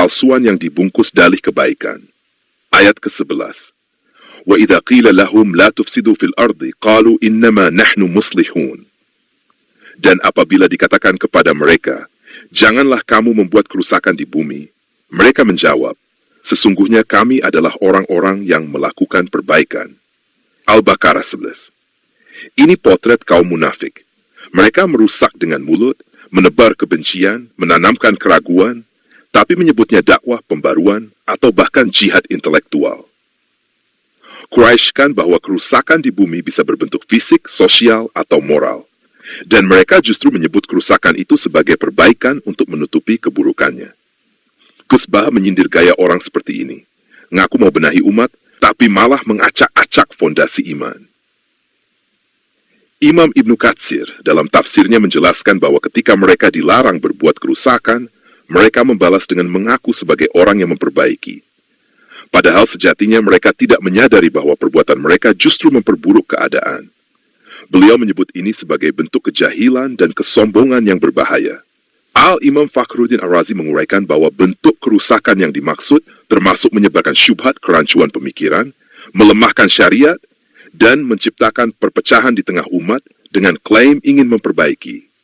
kepalsuan yang dibungkus dalih kebaikan. Ayat ke-11. Wa idza qila lahum la tufsidu fil ardi qalu innama nahnu muslihun. Dan apabila dikatakan kepada mereka, janganlah kamu membuat kerusakan di bumi, mereka menjawab, sesungguhnya kami adalah orang-orang yang melakukan perbaikan. Al-Baqarah 11. Ini potret kaum munafik. Mereka merusak dengan mulut, menebar kebencian, menanamkan keraguan, tapi menyebutnya dakwah pembaruan atau bahkan jihad intelektual. Quraisy bahwa kerusakan di bumi bisa berbentuk fisik, sosial, atau moral. Dan mereka justru menyebut kerusakan itu sebagai perbaikan untuk menutupi keburukannya. Qusbah menyindir gaya orang seperti ini. Ngaku mau benahi umat, tapi malah mengacak-acak fondasi iman. Imam Ibnu Katsir dalam tafsirnya menjelaskan bahwa ketika mereka dilarang berbuat kerusakan, mereka membalas dengan mengaku sebagai orang yang memperbaiki. Padahal sejatinya mereka tidak menyadari bahwa perbuatan mereka justru memperburuk keadaan. Beliau menyebut ini sebagai bentuk kejahilan dan kesombongan yang berbahaya. Al-Imam Fakhruddin Ar-Razi menguraikan bahwa bentuk kerusakan yang dimaksud termasuk menyebarkan syubhat kerancuan pemikiran, melemahkan syariat, dan menciptakan perpecahan di tengah umat dengan klaim ingin memperbaiki.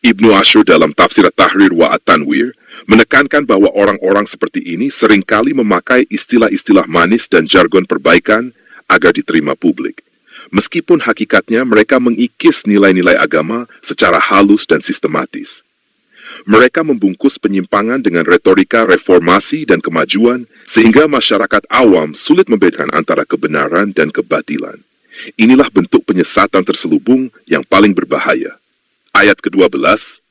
Ibnu Ashur dalam tafsir At-Tahrir wa At-Tanwir menekankan bahwa orang-orang seperti ini seringkali memakai istilah-istilah manis dan jargon perbaikan agar diterima publik. Meskipun hakikatnya mereka mengikis nilai-nilai agama secara halus dan sistematis. Mereka membungkus penyimpangan dengan retorika reformasi dan kemajuan, sehingga masyarakat awam sulit membedakan antara kebenaran dan kebatilan. Inilah bentuk penyesatan terselubung yang paling berbahaya. Ayat ke-12,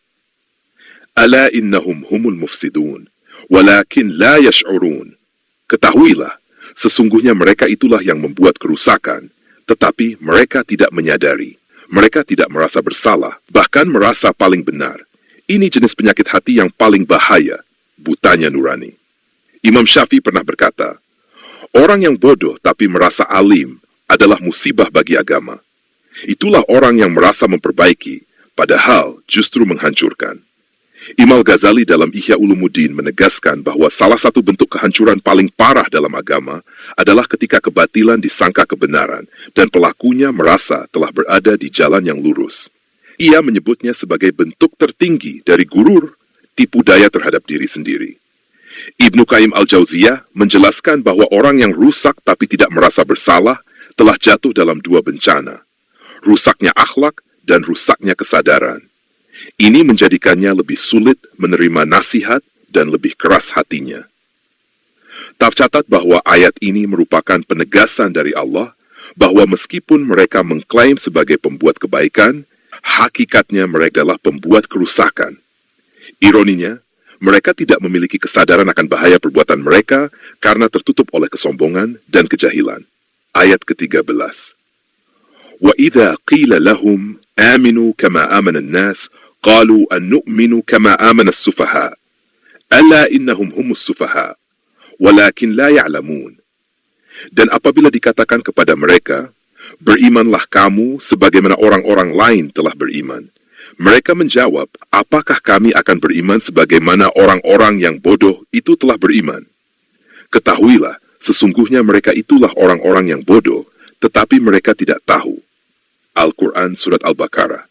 Ala innahum humul mufsidun, walakin la yash'urun. Ketahuilah, sesungguhnya mereka itulah yang membuat kerusakan, tetapi mereka tidak menyadari. Mereka tidak merasa bersalah, bahkan merasa paling benar. Ini jenis penyakit hati yang paling bahaya, butanya nurani. Imam Syafi'i pernah berkata, orang yang bodoh tapi merasa alim adalah musibah bagi agama. Itulah orang yang merasa memperbaiki, padahal justru menghancurkan. Imam Ghazali dalam Ihya Ulumuddin menegaskan bahwa salah satu bentuk kehancuran paling parah dalam agama adalah ketika kebatilan disangka kebenaran dan pelakunya merasa telah berada di jalan yang lurus. Ia menyebutnya sebagai bentuk tertinggi dari gurur, tipu daya terhadap diri sendiri. Ibnu Qayyim Al-Jauziyah menjelaskan bahwa orang yang rusak tapi tidak merasa bersalah telah jatuh dalam dua bencana. Rusaknya akhlak dan rusaknya kesadaran. Ini menjadikannya lebih sulit menerima nasihat dan lebih keras hatinya. Tercatat bahwa ayat ini merupakan penegasan dari Allah bahwa meskipun mereka mengklaim sebagai pembuat kebaikan, hakikatnya mereka adalah pembuat kerusakan. Ironinya, mereka tidak memiliki kesadaran akan bahaya perbuatan mereka karena tertutup oleh kesombongan dan kejahilan. Ayat ke-13. Wa idza qila lahum aminu kama amana an-nas qalu an nu'minu kama amana as-sufaha. Alla innahum humus sufaha, walakin la ya'lamun. Dan apabila dikatakan kepada mereka, berimanlah kamu sebagaimana orang-orang lain telah beriman. Mereka menjawab, apakah kami akan beriman sebagaimana orang-orang yang bodoh itu telah beriman? Ketahuilah, sesungguhnya mereka itulah orang-orang yang bodoh, tetapi mereka tidak tahu. Al-Quran Surat Al-Baqarah.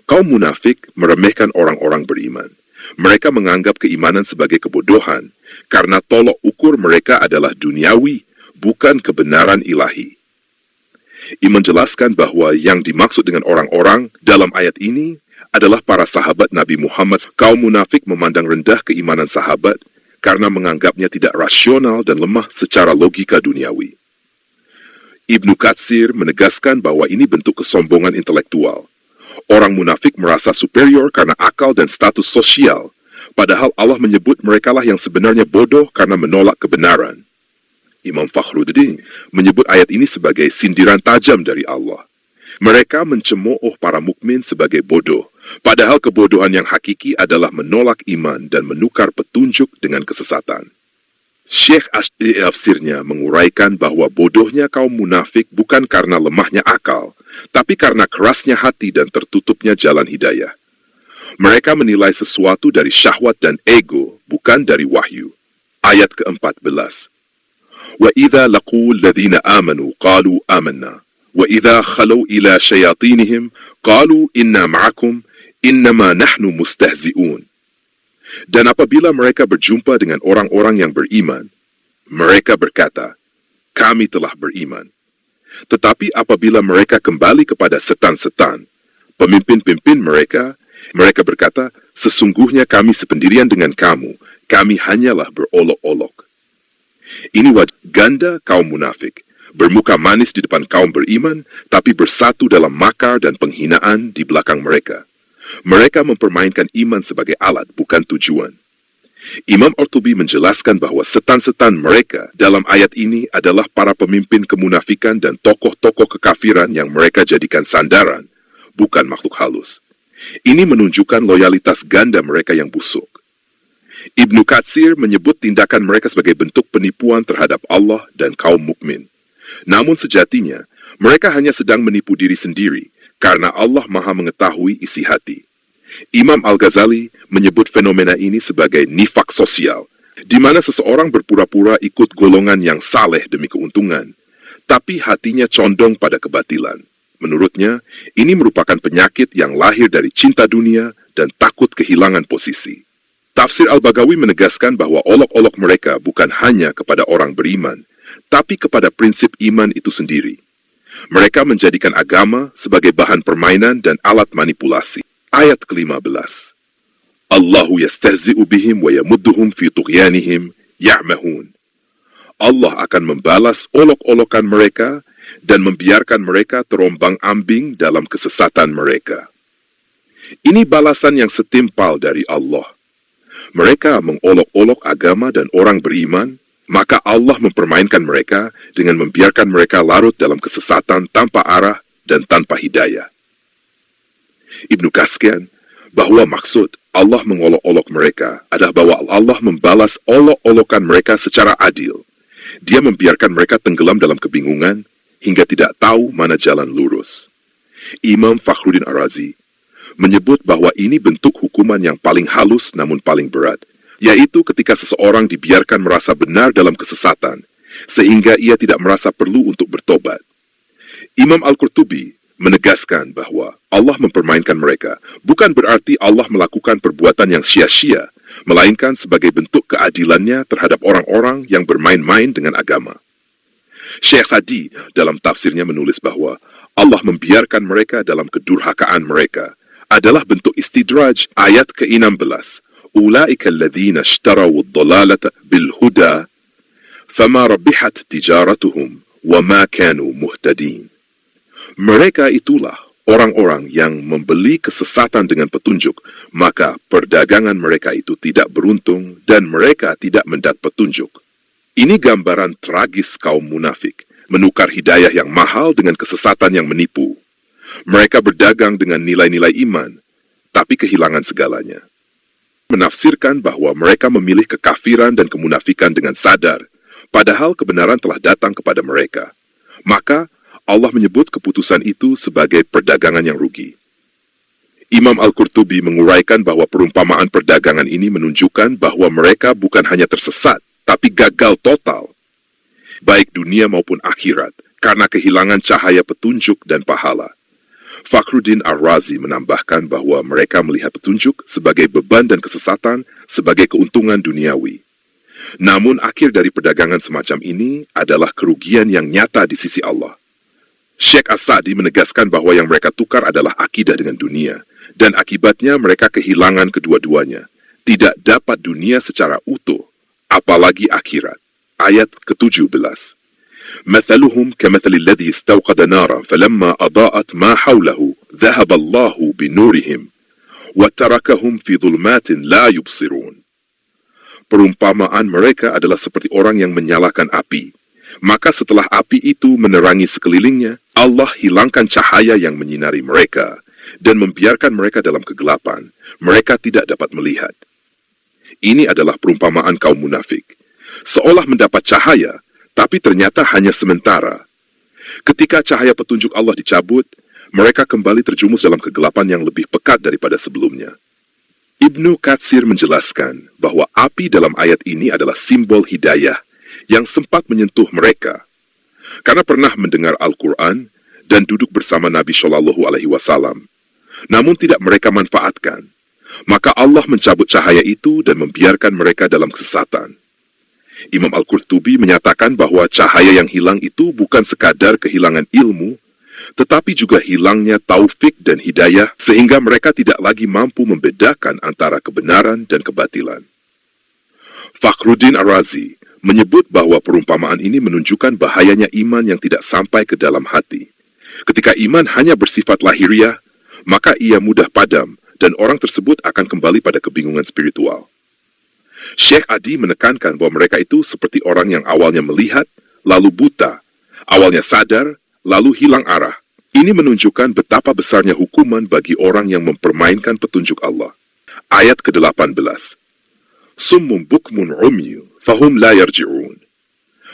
Kaum munafik meremehkan orang-orang beriman. Mereka menganggap keimanan sebagai kebodohan, karena tolok ukur mereka adalah duniawi, bukan kebenaran ilahi. Ia menjelaskan bahwa yang dimaksud dengan orang-orang dalam ayat ini adalah para sahabat Nabi Muhammad. Kaum munafik memandang rendah keimanan sahabat karena menganggapnya tidak rasional dan lemah secara logika duniawi. Ibnu Katsir menegaskan bahwa ini bentuk kesombongan intelektual. Orang munafik merasa superior karena akal dan status sosial, padahal Allah menyebut merekalah yang sebenarnya bodoh karena menolak kebenaran. Imam Fakhruddin menyebut ayat ini sebagai sindiran tajam dari Allah. Mereka mencemooh para mukmin sebagai bodoh, padahal kebodohan yang hakiki adalah menolak iman dan menukar petunjuk dengan kesesatan. Syekh Ash'ari tafsirnya menguraikan bahwa bodohnya kaum munafik bukan karena lemahnya akal, tapi karena kerasnya hati dan tertutupnya jalan hidayah. Mereka menilai sesuatu dari syahwat dan ego, bukan dari wahyu. Ayat ke-14. وَإِذَا لَقُوا الَّذِينَ آمَنُوا قَالُوا آمَنَّا وَإِذَا خَلَوْا إِلَى شَيَاطِينِهِمْ قَالُوا إِنَّا مَعَكُمْ إِنَّمَا نَحْنُ مُسْتَهْزِئُونَ. Dan apabila mereka berjumpa dengan orang-orang yang beriman, mereka berkata, kami telah beriman. Tetapi apabila mereka kembali kepada setan-setan, pemimpin-pemimpin mereka berkata, sesungguhnya kami sependirian dengan kamu, kami hanyalah berolok-olok. Ini wajah ganda kaum munafik, bermuka manis di depan kaum beriman, tapi bersatu dalam makar dan penghinaan di belakang mereka. Mereka mempermainkan iman sebagai alat, bukan tujuan. Imam Qurtubi menjelaskan bahwa setan-setan mereka dalam ayat ini adalah para pemimpin kemunafikan dan tokoh-tokoh kekafiran yang mereka jadikan sandaran, bukan makhluk halus. Ini menunjukkan loyalitas ganda mereka yang busuk. Ibnu Katsir menyebut tindakan mereka sebagai bentuk penipuan terhadap Allah dan kaum mukmin. Namun sejatinya, mereka hanya sedang menipu diri sendiri, karena Allah Maha mengetahui isi hati. Imam Al-Ghazali menyebut fenomena ini sebagai nifak sosial, di mana seseorang berpura-pura ikut golongan yang saleh demi keuntungan, tapi hatinya condong pada kebatilan. Menurutnya, ini merupakan penyakit yang lahir dari cinta dunia dan takut kehilangan posisi. Tafsir Al-Baghawi menegaskan bahwa olok-olok mereka bukan hanya kepada orang beriman, tapi kepada prinsip iman itu sendiri. Mereka menjadikan agama sebagai bahan permainan dan alat manipulasi. Ayat ke-15. Allahu yastahzi'u bihim wa yamudduhum fi tughyanihim ya'mahun. Allah akan membalas olok-olokan mereka dan membiarkan mereka terombang-ambing dalam kesesatan mereka. Ini balasan yang setimpal dari Allah. Mereka mengolok-olok agama dan orang beriman, maka Allah mempermainkan mereka dengan membiarkan mereka larut dalam kesesatan tanpa arah dan tanpa hidayah. Ibnu Katsir bahwa maksud Allah mengolok-olok mereka adalah bahwa Allah membalas olok-olokan mereka secara adil. Dia membiarkan mereka tenggelam dalam kebingungan hingga tidak tahu mana jalan lurus. Imam Fakhruddin Ar-Razi menyebut bahwa ini bentuk hukuman yang paling halus namun paling berat, yaitu ketika seseorang dibiarkan merasa benar dalam kesesatan, sehingga ia tidak merasa perlu untuk bertobat. Imam Al-Qurtubi menegaskan bahwa Allah mempermainkan mereka bukan berarti Allah melakukan perbuatan yang sia-sia, melainkan sebagai bentuk keadilannya terhadap orang-orang yang bermain-main dengan agama. Syekh Sa'di dalam tafsirnya menulis bahwa Allah membiarkan mereka dalam kedurhakaan mereka adalah bentuk istidraj ayat ke-16. Ulaika alladhina ishtaraw ad-dalalata bil huda fama rabihat tijaratuhum wa ma kanu muhtadin. Mereka itulah orang-orang yang membeli kesesatan dengan petunjuk, maka perdagangan mereka itu tidak beruntung dan mereka tidak mendapat petunjuk. Ini gambaran tragis kaum munafik, menukar hidayah yang mahal dengan kesesatan yang menipu. Mereka berdagang dengan nilai-nilai iman, tapi kehilangan segalanya. Menafsirkan bahwa mereka memilih kekafiran dan kemunafikan dengan sadar, padahal kebenaran telah datang kepada mereka. Maka, Allah menyebut keputusan itu sebagai perdagangan yang rugi. Imam Al-Qurtubi menguraikan bahwa perumpamaan perdagangan ini menunjukkan bahwa mereka bukan hanya tersesat, tapi gagal total, baik dunia maupun akhirat, karena kehilangan cahaya petunjuk dan pahala. Fakhruddin Ar-Razi menambahkan bahwa mereka melihat petunjuk sebagai beban dan kesesatan sebagai keuntungan duniawi. Namun akhir dari perdagangan semacam ini adalah kerugian yang nyata di sisi Allah. Syekh As-Sa'di menegaskan bahwa yang mereka tukar adalah akidah dengan dunia, dan akibatnya mereka kehilangan kedua-duanya. Tidak dapat dunia secara utuh, apalagi akhirat. Ayat ke-17. مثلهم كمثل الذي استوقد نارا فلما أضاءت ما حوله ذهب الله بنورهم وتركهم في ظلمات لا يبصرون. Perumpamaan mereka adalah seperti orang yang menyalakan api. Maka setelah api itu menerangi sekelilingnya, Allah hilangkan cahaya yang menyinari mereka dan membiarkan mereka dalam kegelapan. Mereka tidak dapat melihat. Ini adalah perumpamaan kaum munafik. Seolah mendapat cahaya, tapi ternyata hanya sementara. Ketika cahaya petunjuk Allah dicabut, mereka kembali terjumus dalam kegelapan yang lebih pekat daripada sebelumnya. Ibnu Katsir menjelaskan bahwa api dalam ayat ini adalah simbol hidayah yang sempat menyentuh mereka karena pernah mendengar Al-Quran dan duduk bersama Nabi Shallallahu Alaihi Wasallam, namun tidak mereka manfaatkan. Maka Allah mencabut cahaya itu dan membiarkan mereka dalam kesesatan. Imam Al-Qurtubi menyatakan bahwa cahaya yang hilang itu bukan sekadar kehilangan ilmu, tetapi juga hilangnya taufik dan hidayah sehingga mereka tidak lagi mampu membedakan antara kebenaran dan kebatilan. Fakhruddin Ar-Razi menyebut bahwa perumpamaan ini menunjukkan bahayanya iman yang tidak sampai ke dalam hati. Ketika iman hanya bersifat lahiriah, maka ia mudah padam dan orang tersebut akan kembali pada kebingungan spiritual. Syekh Adi menekankan bahwa mereka itu seperti orang yang awalnya melihat, lalu buta, awalnya sadar, lalu hilang arah. Ini menunjukkan betapa besarnya hukuman bagi orang yang mempermainkan petunjuk Allah. Ayat ke-18. Summum bukmun umyu, fahum la yarji'un.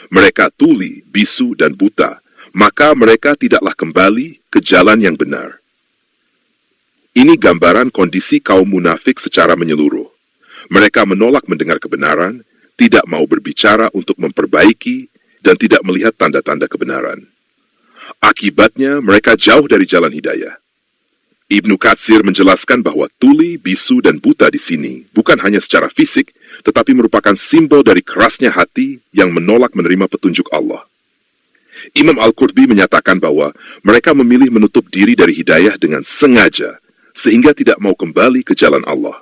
Mereka tuli, bisu, dan buta, maka mereka tidaklah kembali ke jalan yang benar. Ini gambaran kondisi kaum munafik secara menyeluruh. Mereka menolak mendengar kebenaran, tidak mau berbicara untuk memperbaiki, dan tidak melihat tanda-tanda kebenaran. Akibatnya, mereka jauh dari jalan hidayah. Ibnu Katsir menjelaskan bahwa tuli, bisu, dan buta di sini bukan hanya secara fisik, tetapi merupakan simbol dari kerasnya hati yang menolak menerima petunjuk Allah. Imam Al-Qurtubi menyatakan bahwa mereka memilih menutup diri dari hidayah dengan sengaja, sehingga tidak mau kembali ke jalan Allah.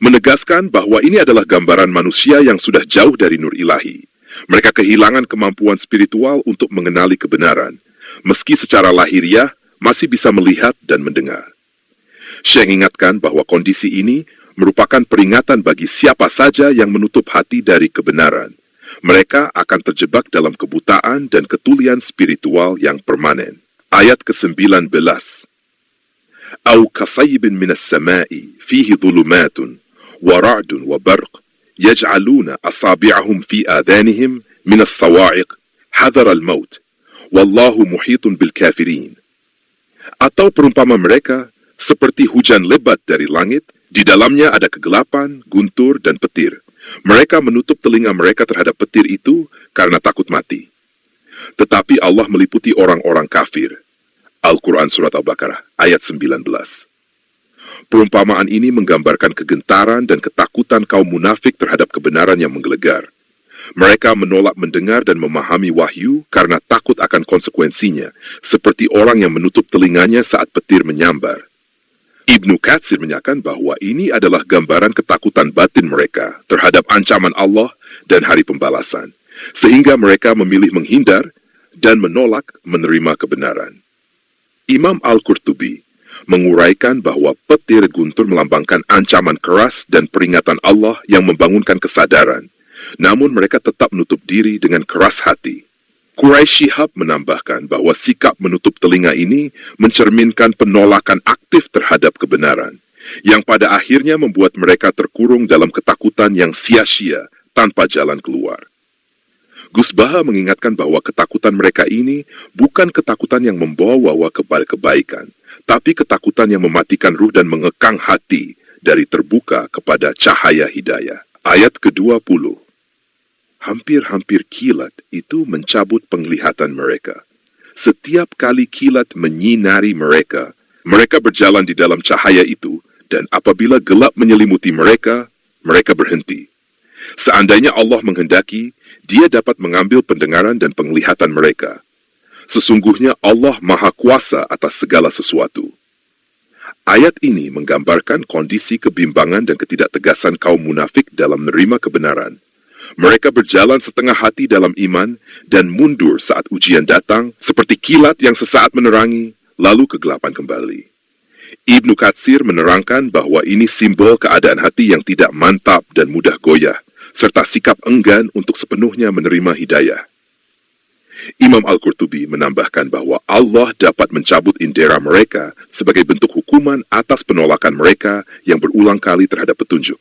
Menegaskan bahwa ini adalah gambaran manusia yang sudah jauh dari nur ilahi. Mereka kehilangan kemampuan spiritual untuk mengenali kebenaran, meski secara lahiriah masih bisa melihat dan mendengar. Syekh ingatkan bahwa kondisi ini merupakan peringatan bagi siapa saja yang menutup hati dari kebenaran. Mereka akan terjebak dalam kebutaan dan ketulian spiritual yang permanen. Ayat ke-19. Au kasaybin minas sama'i fihi dhulumatun wa ra'dun wa barq yaj'aluna asabi'ahum fi adhanihim minas sawa'iq hadhar al-maut wallahu muhitun bil kafirin. Atau perumpama mereka seperti hujan lebat dari langit, di dalamnya ada kegelapan, guntur, dan petir. Mereka menutup telinga mereka terhadap petir itu karena takut mati. Tetapi Allah meliputi orang-orang kafir. Al-Quran Surat Al-Baqarah ayat 19. Perumpamaan ini menggambarkan kegentaran dan ketakutan kaum munafik terhadap kebenaran yang menggelegar. Mereka menolak mendengar dan memahami wahyu karena takut akan konsekuensinya, seperti orang yang menutup telinganya saat petir menyambar. Ibnu Katsir menyatakan bahwa ini adalah gambaran ketakutan batin mereka terhadap ancaman Allah dan hari pembalasan, sehingga mereka memilih menghindar dan menolak menerima kebenaran. Imam Al-Qurtubi menguraikan bahwa petir guntur melambangkan ancaman keras dan peringatan Allah yang membangunkan kesadaran, namun mereka tetap menutup diri dengan keras hati. Quraisy Shihab menambahkan bahwa sikap menutup telinga ini mencerminkan penolakan aktif terhadap kebenaran, yang pada akhirnya membuat mereka terkurung dalam ketakutan yang sia-sia tanpa jalan keluar. Gus Baha mengingatkan bahwa ketakutan mereka ini bukan ketakutan yang membawa kepada kebaikan, tapi ketakutan yang mematikan ruh dan mengekang hati dari terbuka kepada cahaya hidayah. Ayat ke-20. Hampir-hampir kilat itu mencabut penglihatan mereka. Setiap kali kilat menyinari mereka, mereka berjalan di dalam cahaya itu, dan apabila gelap menyelimuti mereka, mereka berhenti. Seandainya Allah menghendaki, Dia dapat mengambil pendengaran dan penglihatan mereka. Sesungguhnya Allah Maha Kuasa atas segala sesuatu. Ayat ini menggambarkan kondisi kebimbangan dan ketidaktegasan kaum munafik dalam menerima kebenaran. Mereka berjalan setengah hati dalam iman dan mundur saat ujian datang, seperti kilat yang sesaat menerangi, lalu kegelapan kembali. Ibnu Katsir menerangkan bahwa ini simbol keadaan hati yang tidak mantap dan mudah goyah, serta sikap enggan untuk sepenuhnya menerima hidayah. Imam Al-Qurtubi menambahkan bahwa Allah dapat mencabut indera mereka sebagai bentuk hukuman atas penolakan mereka yang berulang kali terhadap petunjuk.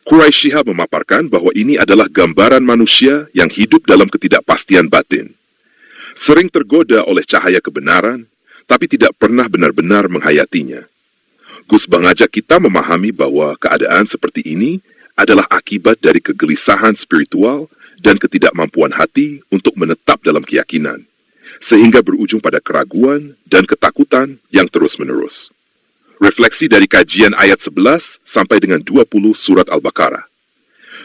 Quraisy Shihab memaparkan bahwa ini adalah gambaran manusia yang hidup dalam ketidakpastian batin. Sering tergoda oleh cahaya kebenaran, tapi tidak pernah benar-benar menghayatinya. Gus mengajak kita memahami bahwa keadaan seperti ini adalah akibat dari kegelisahan spiritual dan ketidakmampuan hati untuk menetap dalam keyakinan, sehingga berujung pada keraguan dan ketakutan yang terus-menerus. Refleksi dari kajian ayat 11 sampai dengan 20 surat Al-Baqarah.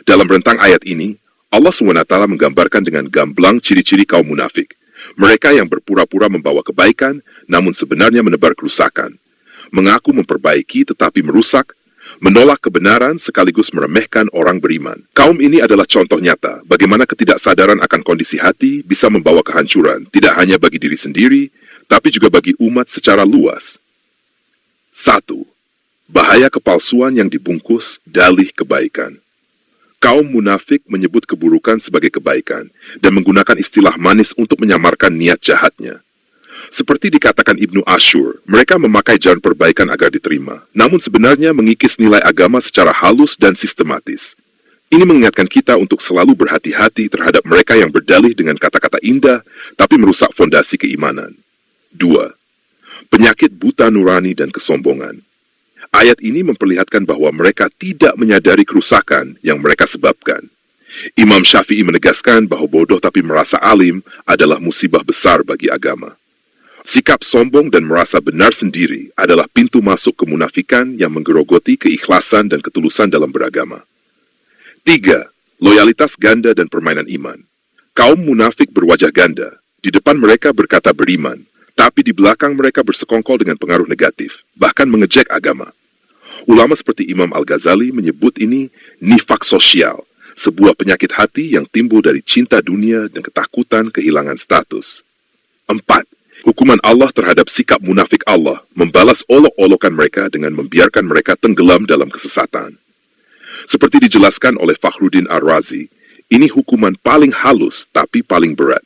Dalam rentang ayat ini, Allah SWT menggambarkan dengan gamblang ciri-ciri kaum munafik. Mereka yang berpura-pura membawa kebaikan, namun sebenarnya menebar kerusakan. Mengaku memperbaiki tetapi merusak, menolak kebenaran sekaligus meremehkan orang beriman. Kaum ini adalah contoh nyata bagaimana ketidaksadaran akan kondisi hati bisa membawa kehancuran, tidak hanya bagi diri sendiri, tapi juga bagi umat secara luas. 1. Bahaya kepalsuan yang dibungkus dalih kebaikan. Kaum munafik menyebut keburukan sebagai kebaikan dan menggunakan istilah manis untuk menyamarkan niat jahatnya. Seperti dikatakan Ibnu Ashur, mereka memakai jalan perbaikan agar diterima, namun sebenarnya mengikis nilai agama secara halus dan sistematis. Ini mengingatkan kita untuk selalu berhati-hati terhadap mereka yang berdalih dengan kata-kata indah, tapi merusak fondasi keimanan. 2. Penyakit buta nurani dan kesombongan. Ayat ini memperlihatkan bahwa mereka tidak menyadari kerusakan yang mereka sebabkan. Imam Syafi'i menegaskan bahwa bodoh tapi merasa alim adalah musibah besar bagi agama. Sikap sombong dan merasa benar sendiri adalah pintu masuk kemunafikan yang menggerogoti keikhlasan dan ketulusan dalam beragama. 3. Loyalitas ganda dan permainan iman. Kaum munafik berwajah ganda. Di depan mereka berkata beriman, tapi di belakang mereka bersekongkol dengan pengaruh negatif, bahkan mengejek agama. Ulama seperti Imam Al-Ghazali menyebut ini nifak sosial, sebuah penyakit hati yang timbul dari cinta dunia dan ketakutan kehilangan status. 4. Hukuman Allah terhadap sikap munafik Allah membalas olok-olokan mereka dengan membiarkan mereka tenggelam dalam kesesatan. Seperti dijelaskan oleh Fakhruddin Ar-Razi, ini hukuman paling halus tapi paling berat.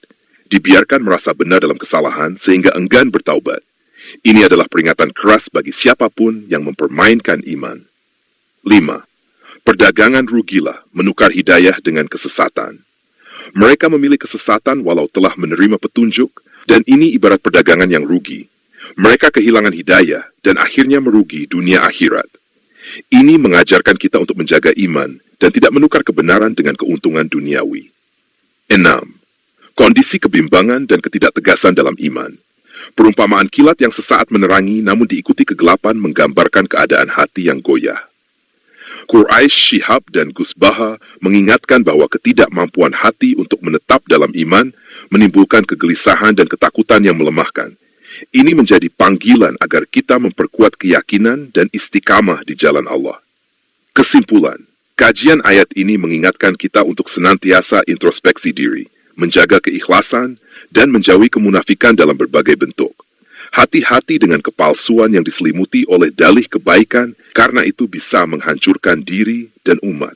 Dibiarkan merasa benar dalam kesalahan sehingga enggan bertaubat. Ini adalah peringatan keras bagi siapapun yang mempermainkan iman. 5. Perdagangan rugilah menukar hidayah dengan kesesatan. Mereka memilih kesesatan walau telah menerima petunjuk, dan ini ibarat perdagangan yang rugi. Mereka kehilangan hidayah dan akhirnya merugi dunia akhirat. Ini mengajarkan kita untuk menjaga iman dan tidak menukar kebenaran dengan keuntungan duniawi. 6. Kondisi kebimbangan dan ketidaktegasan dalam iman. Perumpamaan kilat yang sesaat menerangi namun diikuti kegelapan menggambarkan keadaan hati yang goyah. Quraish, Syihab, dan Gus Baha mengingatkan bahwa ketidakmampuan hati untuk menetap dalam iman menimbulkan kegelisahan dan ketakutan yang melemahkan. Ini menjadi panggilan agar kita memperkuat keyakinan dan istiqamah di jalan Allah. Kesimpulan, kajian ayat ini mengingatkan kita untuk senantiasa introspeksi diri, menjaga keikhlasan, dan menjauhi kemunafikan dalam berbagai bentuk. Hati-hati dengan kepalsuan yang diselimuti oleh dalih kebaikan, karena itu bisa menghancurkan diri dan umat.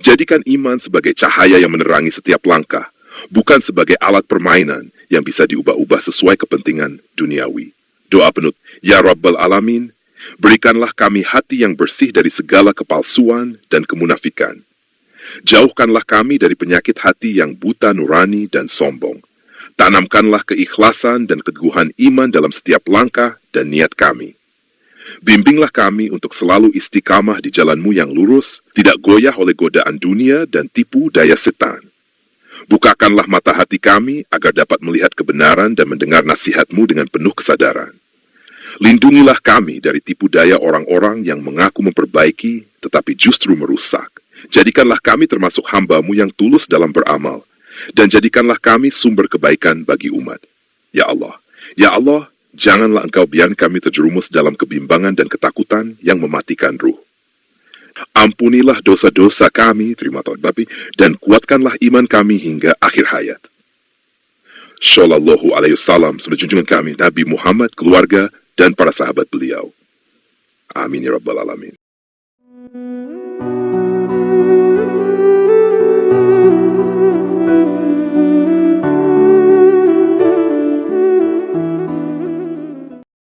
Jadikan iman sebagai cahaya yang menerangi setiap langkah, bukan sebagai alat permainan yang bisa diubah-ubah sesuai kepentingan duniawi. Doa penutup, Ya Rabbal Alamin, berikanlah kami hati yang bersih dari segala kepalsuan dan kemunafikan. Jauhkanlah kami dari penyakit hati yang buta nurani dan sombong. Tanamkanlah keikhlasan dan keteguhan iman dalam setiap langkah dan niat kami. Bimbinglah kami untuk selalu istiqamah di jalan-Mu yang lurus, tidak goyah oleh godaan dunia dan tipu daya setan. Bukakanlah mata hati kami agar dapat melihat kebenaran dan mendengar nasihat-Mu dengan penuh kesadaran. Lindungilah kami dari tipu daya orang-orang yang mengaku memperbaiki tetapi justru merusak. Jadikanlah kami termasuk hamba-Mu yang tulus dalam beramal, dan jadikanlah kami sumber kebaikan bagi umat. Ya Allah, janganlah Engkau biarkan kami terjerumus dalam kebimbangan dan ketakutan yang mematikan ruh. Ampunilah dosa-dosa kami, terima Bapak, dan kuatkanlah iman kami hingga akhir hayat. Shallallahu alaihi wasallam, sebagai junjungan kami, Nabi Muhammad, keluarga, dan para sahabat beliau. Amin ya Rabbal Alamin.